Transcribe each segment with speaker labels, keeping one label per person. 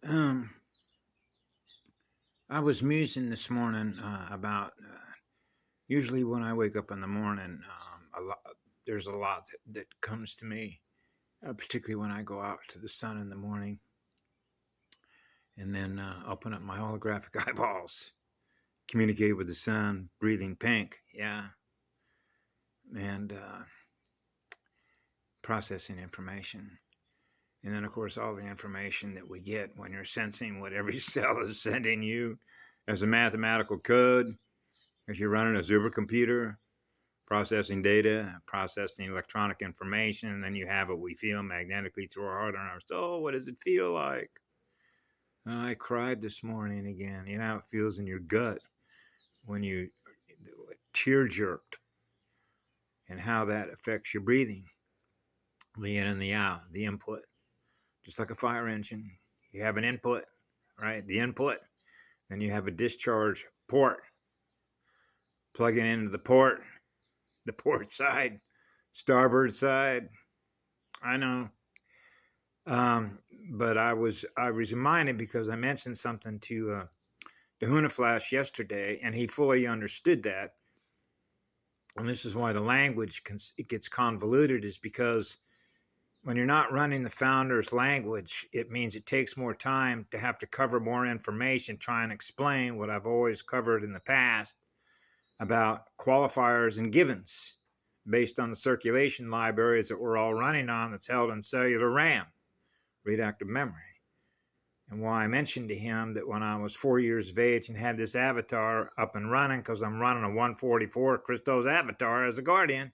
Speaker 1: Um, I was musing this morning about usually when I wake up in the morning, there's a lot that comes to me, particularly when I go out to the sun in the morning and then open up my holographic eyeballs, communicate with the sun, breathing pink, yeah, and processing information. And then, of course, all the information that we get when you're sensing what every cell is sending you as a mathematical code, as you're running a supercomputer, processing data, processing electronic information, and then you have what we feel magnetically through our heart and our soul. What does it feel like? I cried this morning again. You know how it feels in your gut when you tear jerked, and how that affects your breathing, the in and the out, the input. Just like a fire engine, you have an input, right? The input. Then you have a discharge port. Plugging into the port side, starboard side. I know. But I was reminded because I mentioned something to Dahuna Flash yesterday, and he fully understood that. And this is why the language it gets convoluted, is because when you're not running the founder's language, it means it takes more time to have to cover more information, try and explain what I've always covered in the past about qualifiers and givens based on the circulation libraries that we're all running on that's held in cellular RAM, read active memory. And why I mentioned to him that when I was 4 years of age and had this avatar up and running, because I'm running a 144 Christos avatar as a guardian,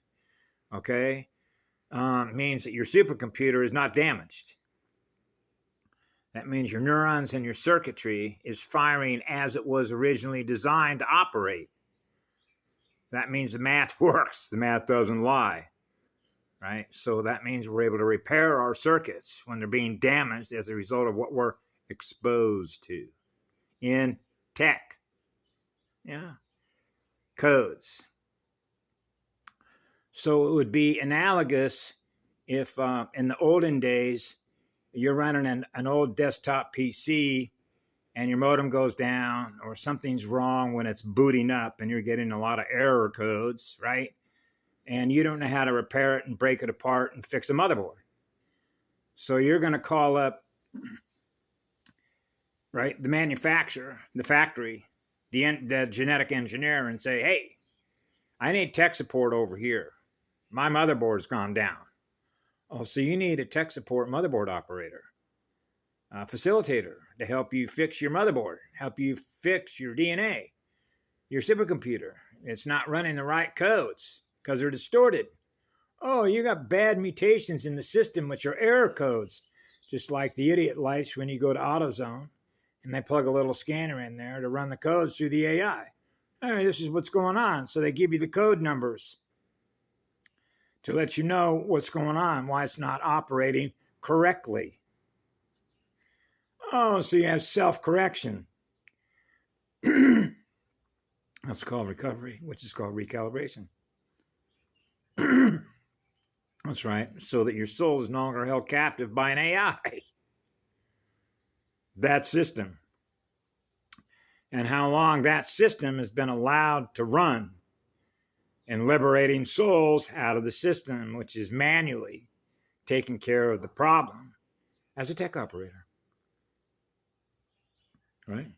Speaker 1: okay, means that your supercomputer is not damaged. That means your neurons and your circuitry is firing as it was originally designed to operate. That means the math works. The math doesn't lie, right? So that means we're able to repair our circuits when they're being damaged as a result of what we're exposed to in tech. Yeah. Codes. So it would be analogous if in the olden days you're running an old desktop PC and your modem goes down or something's wrong when it's booting up and you're getting a lot of error codes, right? And you don't know how to repair it and break it apart and fix a motherboard. So you're going to call up, right, the manufacturer, the factory, the genetic engineer and say, hey, I need tech support over here. My motherboard's gone down. Oh, so you need a tech support motherboard operator, facilitator to help you fix your motherboard, help you fix your DNA, your supercomputer. It's not running the right codes because they're distorted. Oh, you got bad mutations in the system with your error codes, just like the idiot lights when you go to AutoZone and they plug a little scanner in there to run the codes through the AI. All right, this is what's going on. So they give you the code numbers to let you know what's going on, why it's not operating correctly. Oh, so you have self-correction. That's called recovery, which is called recalibration. That's right. So that your soul is no longer held captive by an AI. That system. And how long that system has been allowed to run and liberating souls out of the system, which is manually taking care of the problem as a tech operator. Right?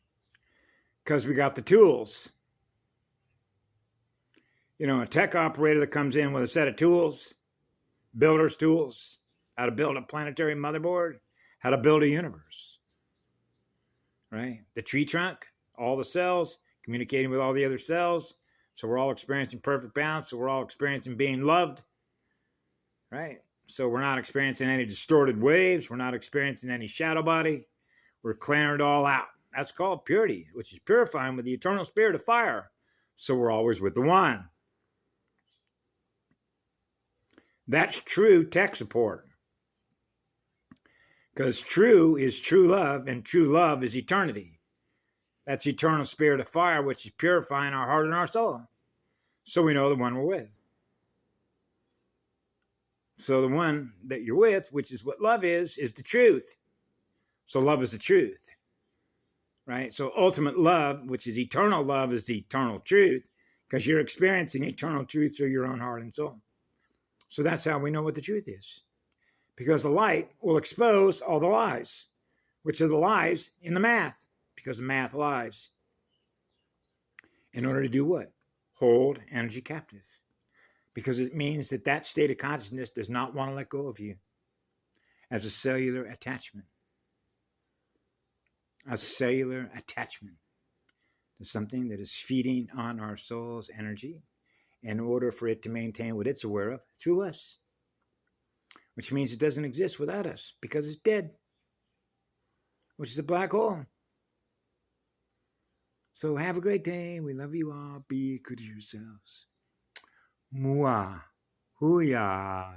Speaker 1: Because we got the tools. You know, a tech operator that comes in with a set of tools, builder's tools, how to build a planetary motherboard, how to build a universe. Right? The tree trunk, all the cells, communicating with all the other cells. So we're all experiencing perfect balance. So we're all experiencing being loved. Right? So we're not experiencing any distorted waves. We're not experiencing any shadow body. We're clearing it all out. That's called purity, which is purifying with the eternal spirit of fire. So we're always with the one. That's true tech support. Because true is true love, and true love is eternity. That's eternal spirit of fire, which is purifying our heart and our soul. So we know the one we're with. So the one that you're with, which is what love is the truth. So love is the truth, right? So ultimate love, which is eternal love, is the eternal truth, because you're experiencing eternal truth through your own heart and soul. So that's how we know what the truth is. Because the light will expose all the lies, which are the lies in the math, because the math lies. In order to do what? Hold energy captive. Because it means that that state of consciousness does not want to let go of you as a cellular attachment. A cellular attachment to something that is feeding on our soul's energy in order for it to maintain what it's aware of through us. Which means it doesn't exist without us because it's dead, which is a black hole. So have a great day. We love you all. Be good to yourselves. Mua. Hooyah.